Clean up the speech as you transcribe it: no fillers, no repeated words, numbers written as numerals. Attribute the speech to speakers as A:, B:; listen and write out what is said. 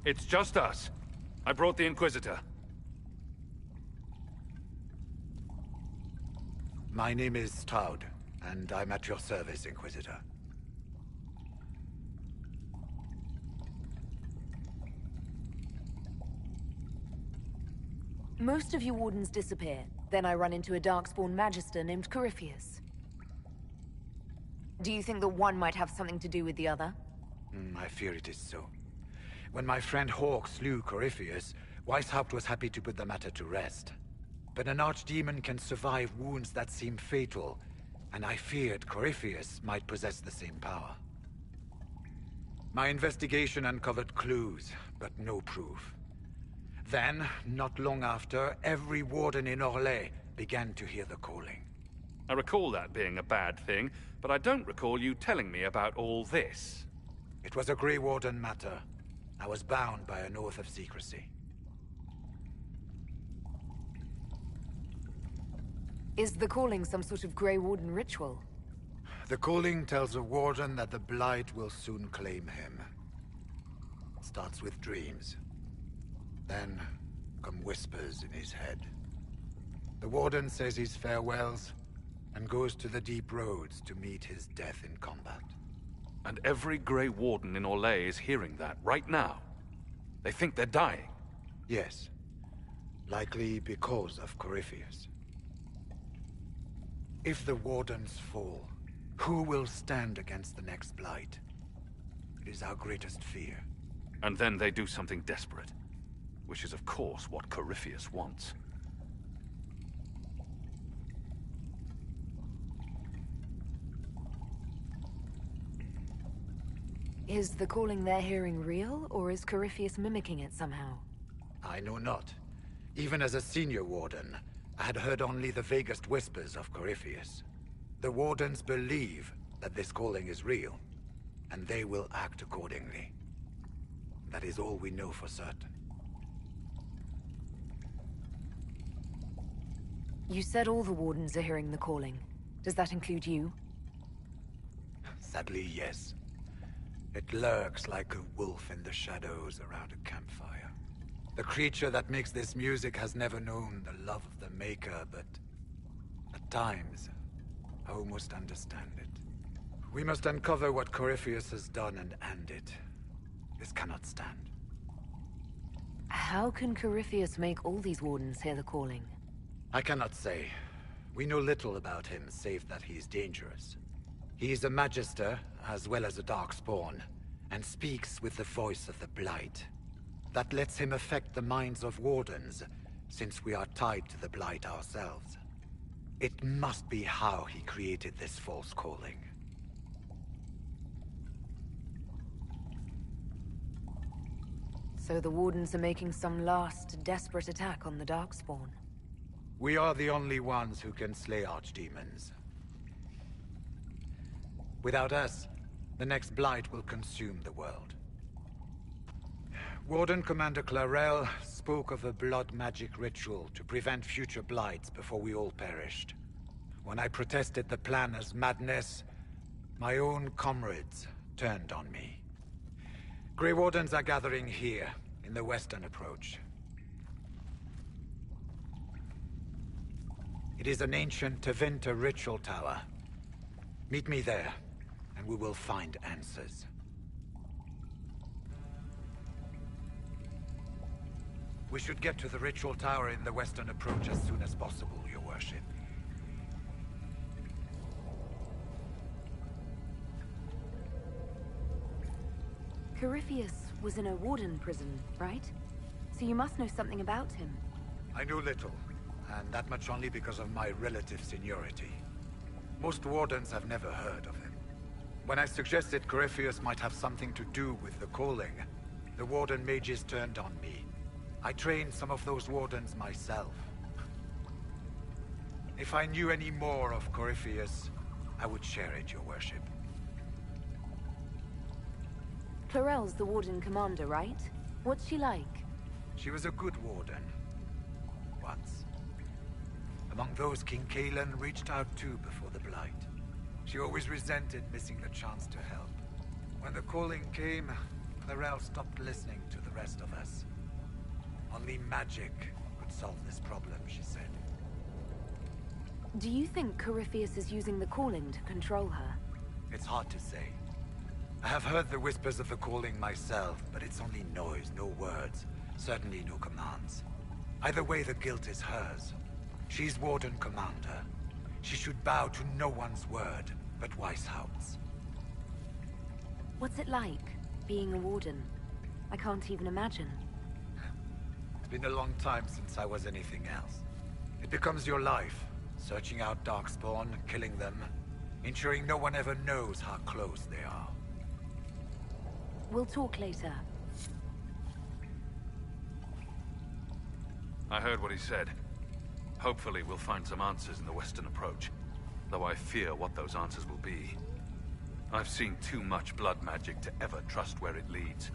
A: It's just us. I brought the Inquisitor.
B: My name is Taud, and I'm at your service, Inquisitor.
C: Most of you Wardens disappear. Then I run into a Darkspawn Magister named Corypheus. Do you think that one might have something to do with the other?
B: I fear it is so. When my friend Hawke slew Corypheus, Weishaupt was happy to put the matter to rest. But an archdemon can survive wounds that seem fatal, and I feared Corypheus might possess the same power. My investigation uncovered clues, but no proof. Then, not long after, every Warden in Orlais began to hear the calling.
A: I recall that being a bad thing, but I don't recall you telling me about all this.
B: It was a Grey Warden matter. I was bound by an oath of secrecy.
C: Is the calling some sort of Grey Warden ritual?
B: The calling tells a Warden that the Blight will soon claim him. It starts with dreams. Then come whispers in his head. The Warden says his farewells and goes to the deep roads to meet his death in combat.
A: And every Grey Warden in Orlais is hearing that right now. They think they're dying.
B: Yes. Likely because of Corypheus. If the Wardens fall, who will stand against the next Blight? It is our greatest fear.
A: And then they do something desperate. Which is, of course, what Corypheus wants.
C: Is the calling they're hearing real, or is Corypheus mimicking it somehow?
B: I know not. Even as a senior Warden, I had heard only the vaguest whispers of Corypheus. The Wardens believe that this calling is real, and they will act accordingly. That is all we know for certain.
C: You said all the Wardens are hearing the calling. Does that include you?
B: Sadly, yes. It lurks like a wolf in the shadows around a campfire. The creature that makes this music has never known the love of the Maker, but at times, I almost understand it. We must uncover what Corypheus has done and end it. This cannot stand.
C: How can Corypheus make all these Wardens hear the calling?
B: I cannot say. We know little about him, save that he is dangerous. He is a Magister, as well as a Darkspawn, and speaks with the voice of the Blight. That lets him affect the minds of Wardens, since we are tied to the Blight ourselves. It must be how he created this false calling.
C: So the Wardens are making some last, desperate attack on the Darkspawn.
B: We are the only ones who can slay archdemons. Without us, the next Blight will consume the world. Warden Commander Clarel spoke of a blood magic ritual to prevent future Blights before we all perished. When I protested the plan as madness, my own comrades turned on me. Grey Wardens are gathering here, in the western approach. It is an ancient Tevinter ritual tower. Meet me there, and we will find answers. We should get to the ritual tower in the western approach as soon as possible, Your Worship.
C: Corypheus was in a Warden prison, right? So you must know something about him.
B: I know little, and that much only because of my relative seniority. Most Wardens have never heard of him. When I suggested Corypheus might have something to do with the calling, the Warden mages turned on me. I trained some of those Wardens myself. If I knew any more of Corypheus, I would share it, Your Worship.
C: Clarel's the Warden Commander, right? What's she like?
B: She was a good Warden. Once. Among those King Kalen reached out to before the Blight. She always resented missing the chance to help. When the calling came, Mother Elle stopped listening to the rest of us. Only magic could solve this problem, she said.
C: Do you think Corypheus is using the calling to control her?
B: It's hard to say. I have heard the whispers of the calling myself, but it's only noise, no words. Certainly no commands. Either way, the guilt is hers. She's Warden Commander. She should bow to no one's word but Weishaupt's.
C: What's it like, being a Warden? I can't even imagine.
B: It's been a long time since I was anything else. It becomes your life, searching out Darkspawn, killing them, ensuring no one ever knows how close they are.
C: We'll talk later.
A: I heard what he said. Hopefully we'll find some answers in the Western approach, though I fear what those answers will be. I've seen too much blood magic to ever trust where it leads.